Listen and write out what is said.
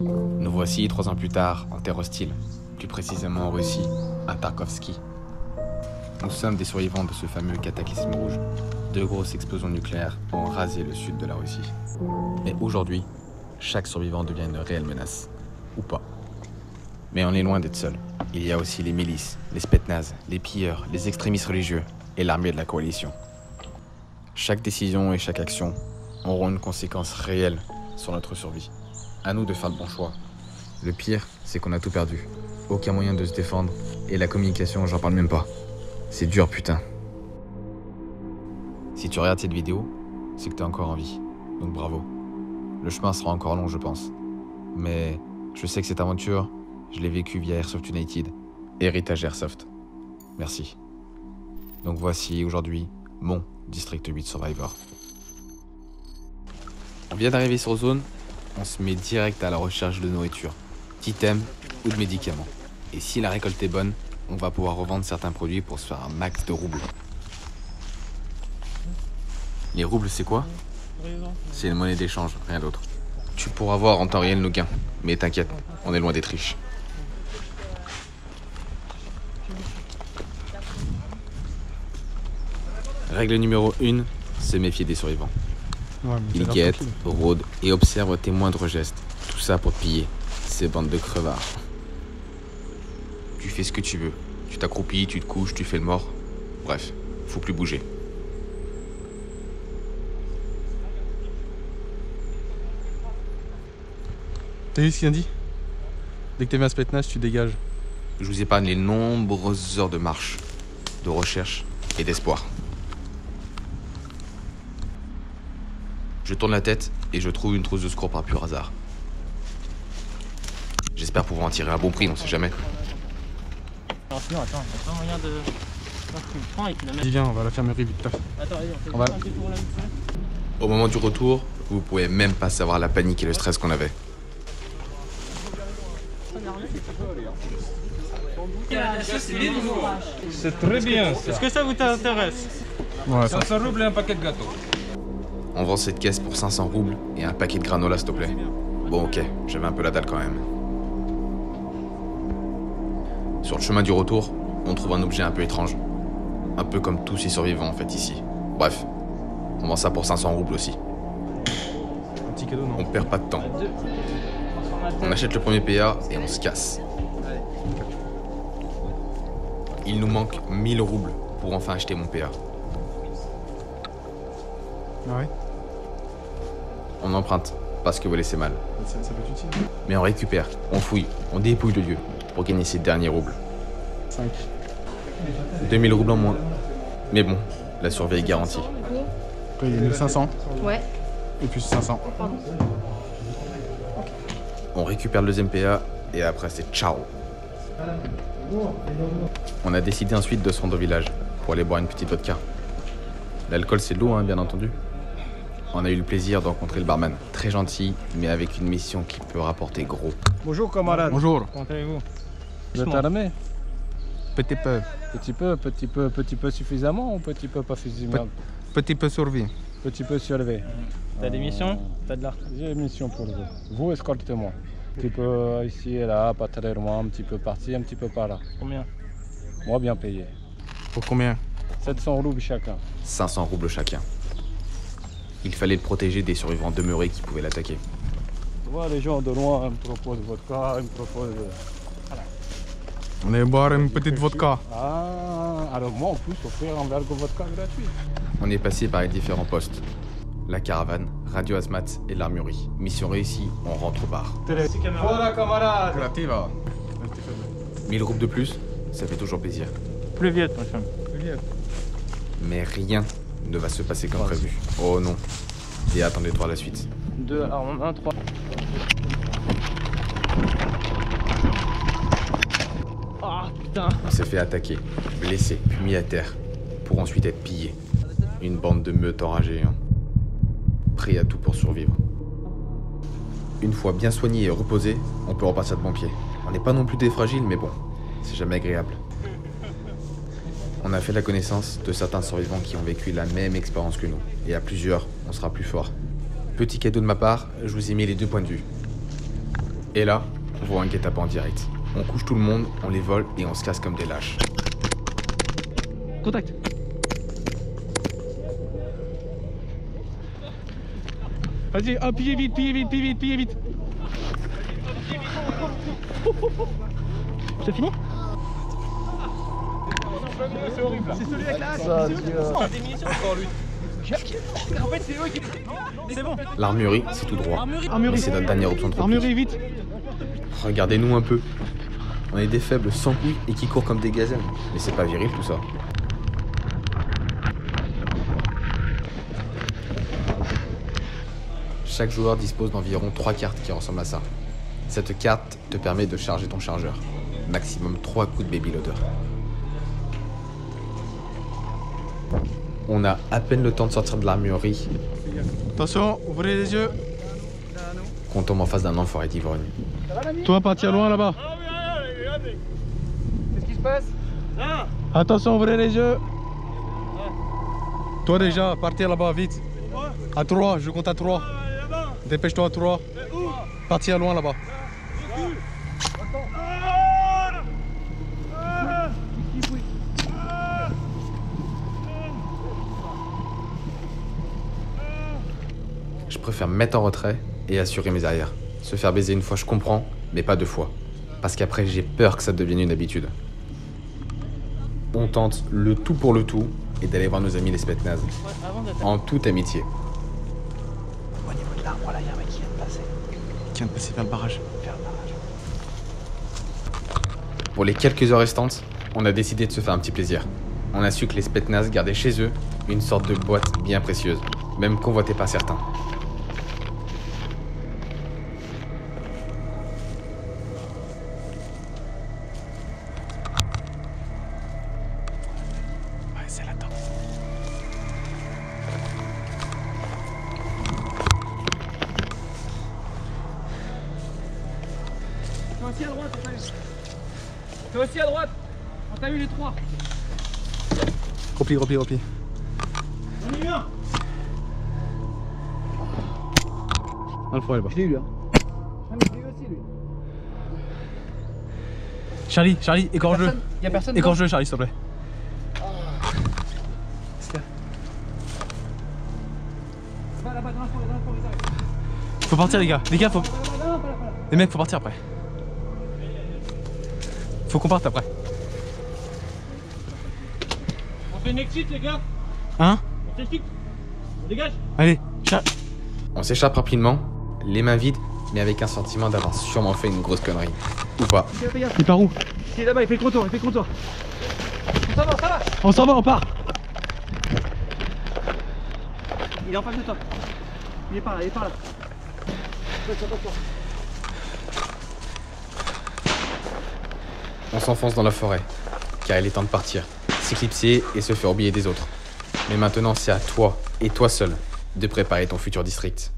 Nous voici 3 ans plus tard, en terre hostile, plus précisément en Russie, à Tarkovski. Nous sommes des survivants de ce fameux cataclysme rouge. 2 grosses explosions nucléaires ont rasé le sud de la Russie. Mais aujourd'hui, chaque survivant devient une réelle menace. Ou pas. Mais on est loin d'être seul. Il y a aussi les milices, les spetsnaz, les pilleurs, les extrémistes religieux et l'armée de la coalition. Chaque décision et chaque action auront une conséquence réelle sur notre survie. À nous de faire le bon choix. Le pire, c'est qu'on a tout perdu. Aucun moyen de se défendre, et la communication, j'en parle même pas. C'est dur, putain. Si tu regardes cette vidéo, c'est que t'es encore en vie. Donc bravo. Le chemin sera encore long, je pense. Mais je sais que cette aventure, je l'ai vécue via Airsoft United, héritage Airsoft. Merci. Donc voici aujourd'hui mon District 8 Survivor. On vient d'arriver sur zone, on se met direct à la recherche de nourriture, d'items ou de médicaments. Et si la récolte est bonne, on va pouvoir revendre certains produits pour se faire un max de roubles. Les roubles, c'est quoi? C'est une monnaie d'échange, rien d'autre. Tu pourras voir en temps réel nos gains, mais t'inquiète, on est loin d'être riches. Règle numéro 1, se méfier des survivants. Ils guettent, rôdent et observent tes moindres gestes. Tout ça pour te piller. Ces bandes de crevards. Tu fais ce que tu veux. Tu t'accroupis, tu te couches, tu fais le mort. Bref, faut plus bouger. T'as vu ce qu'il a dit? Dès que t'es mis à Spetsnaz, tu dégages. Je vous épargne les nombreuses heures de marche, de recherche et d'espoir. Je tourne la tête et je trouve une trousse de secours par pur hasard. J'espère pouvoir en tirer un bon prix, on sait jamais. Non, sinon, attends, il n'y a pas moyen de. Non, tu le prends et tu la mets. Dis viens, on va à l'infirmerie vite. Attends, allez, on fait On va- un détour là vite fait. Au moment du retour, vous pouvez même pas savoir la panique et le stress qu'on avait. C'est très bien ça. Est-ce que ça vous intéresse? Ouais, ça. 500 roubles et un paquet de gâteaux. On vend cette caisse pour 500 roubles et un paquet de granola, s'il te plaît. Bon, ok, j'avais un peu la dalle quand même. Sur le chemin du retour, on trouve un objet un peu étrange. Un peu comme tous ces survivants en fait ici. Bref, on vend ça pour 500 roubles aussi. Un petit cadeau, On non? perd pas de temps. On achète le premier PA et on se casse. Il nous manque 1000 roubles pour enfin acheter mon PA. Ah ouais? On emprunte, parce que voler c'est mal. Ça peut être utile. Mais on récupère, on fouille, on dépouille le lieu pour gagner ces derniers roubles. 5. 2000 roubles en moins. Mais bon, la survie est garantie. Après, il y a 1500 Ouais. et plus 500. On récupère le deuxième PA et après c'est ciao. On a décidé ensuite de se rendre au village pour aller boire une petite vodka. L'alcool c'est de l'eau, hein, bien entendu. On a eu le plaisir de rencontrer le barman, très gentil, mais avec une mission qui peut rapporter gros. Bonjour camarade. Bonjour. Comment allez-vous? Vous êtes armé? Petit peu. Petit peu suffisamment ou petit peu pas suffisamment? Petit peu survie. Petit peu surlevé. T'as des missions? T'as de l'art? J'ai une mission pour vous. Vous escortez-moi. Un petit peu ici et là, pas très loin, un petit peu par-ci, un petit peu par là. Combien? Moi bien payé. Pour combien? 700 roubles chacun. 500 roubles chacun. Il fallait le protéger des survivants demeurés qui pouvaient l'attaquer. Tu vois, les gens de loin ils me proposent vodka, ils me proposent... On est boire une petite vodka. Ah, alors moi en plus, offrir un verre de vodka gratuit. On est passé par les différents postes. La caravane, Radio Hazmat et l'armurerie. Mission réussie, on rentre au bar. Voilà camarade. Creativa. 1000 roubles de plus, ça fait toujours plaisir. Plus vite, mon chum. Mais rien ne va se passer comme prévu. Oh non. Et attendez de voir la suite. 2, alors 1, 3. Ah putain. On s'est fait attaquer, blessé, puis mis à terre, pour ensuite être pillé. Une bande de meutes enragées, hein. Prêts à tout pour survivre. Une fois bien soigné et reposé, on peut repartir de bon pied. On n'est pas non plus des fragiles, mais bon, c'est jamais agréable. On a fait la connaissance de certains survivants qui ont vécu la même expérience que nous. Et à plusieurs, on sera plus fort. Petit cadeau de ma part, je vous ai mis les 2 points de vue. Et là, on voit un guet-apens en direct. On couche tout le monde, on les vole et on se casse comme des lâches. Contact. Vas-y, pillez vite, pillez vite, pillez vite, pillez vite. C'est fini? C'est horrible. C'est celui avec la hache. En fait, c'est eux qui... C'est bon. L'armurerie, c'est tout droit. Mais c'est notre dernière option de repli. Armurerie, vite. Regardez-nous un peu. On est des faibles sans couilles et qui courent comme des gazelles. Mais c'est pas viril tout ça. Chaque joueur dispose d'environ 3 cartes qui ressemblent à ça. Cette carte te permet de charger ton chargeur. Maximum 3 coups de baby loader. On a à peine le temps de sortir de l'armurerie Attention, ouvrez les yeux. qu'on tombe en face d'un enfoiré d'ivrogne. Toi, partir loin là-bas. Qu'est-ce qui se passe? Attention, ouvrez les yeux. Toi déjà, partir là-bas, vite. À 3, je compte à 3. Dépêche-toi à 3. Partir loin là-bas. Je préfère me mettre en retrait et assurer mes arrières. Se faire baiser une fois, je comprends, mais pas 2 fois. Parce qu'après, j'ai peur que ça devienne une habitude. On tente le tout pour le tout et d'aller voir nos amis les Spetsnaz. En toute amitié. Au niveau de l'arbre, là, il y a un mec qui vient de passer. Qui vient de passer vers le barrage. Pour les quelques heures restantes, on a décidé de se faire un petit plaisir. On a su que les Spetsnaz gardaient chez eux une sorte de boîte bien précieuse, même convoitée par certains. Ouais, c'est là-dedans. Toi aussi à droite, on t'a eu. Toi aussi à droite, on t'a eu les 3. Repli, repli, repli. On y vient. Dans le foyer là-bas. Je l'ai eu là. Ah mais je l'ai eu aussi lui. Charlie, Charlie, égorge-le. Y'a personne. Égorge-le, Charlie, s'il te plaît. Va là-bas dans la forêt, ils arrivent. Faut partir les gars. Les gars, faut... Là, pas là. Les mecs, faut partir après. Faut qu'on parte après. On fait une exit les gars. Hein? On s'exit. On dégage. Allez, On s'échappe rapidement, les mains vides, mais avec un sentiment d'avoir sûrement fait une grosse connerie. Ou pas. il part où? Il est là-bas, il fait le contour, il fait le contour. Ça va, ça va. On s'en va, on part. Il est en face de toi. Il est par là, il est par là. On s'enfonce dans la forêt, car il est temps de partir, s'éclipser et se faire oublier des autres. Mais maintenant, c'est à toi, et toi seul, de préparer ton futur district.